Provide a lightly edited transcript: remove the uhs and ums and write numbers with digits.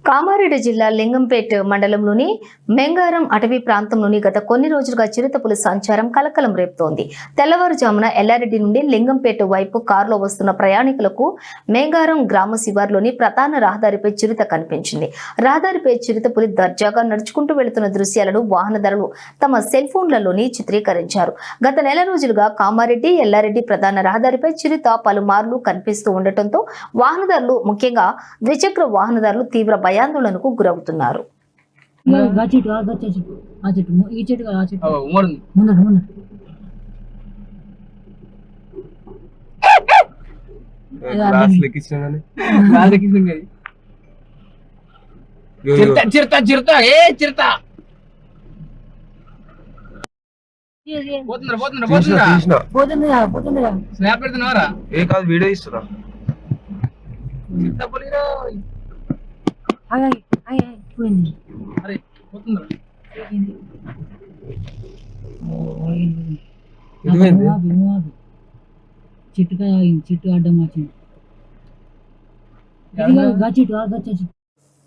కామారెడ్డి జిల్లా లింగంపేట్ మండలంలోని మెంగారం అటవీ ప్రాంతంలోని గత కొన్ని రోజులుగా చిరుతపులి సంచారం కలకలం రేపుతోంది. తెల్లవారుజామున ఎల్లారెడ్డి నుండి లింగంపేట వైపు కారులో వస్తున్న ప్రయాణికులకు మెంగారం గ్రామ శివార్లోని ప్రధాన రహదారిపై చిరుత కనిపించింది. రహదారిపై చిరుతపులి దర్జాగా నడుచుకుంటూ వెళుతున్న దృశ్యాలను వాహనదారులు తమ సెల్ ఫోన్లలోని చిత్రీకరించారు. గత నెల రోజులుగా కామారెడ్డి ఎల్లారెడ్డి ప్రధాన రహదారిపై చిరుత పలుమార్లు కనిపిస్తూ ఉండటంతో వాహనదారులు, ముఖ్యంగా ద్విచక్ర వాహనదారులు తీవ్ర భయాందోళనకు గురవుతున్నారు. వీడియో ఇస్తున్నా చెట్టు అడ్డం వచ్చింది.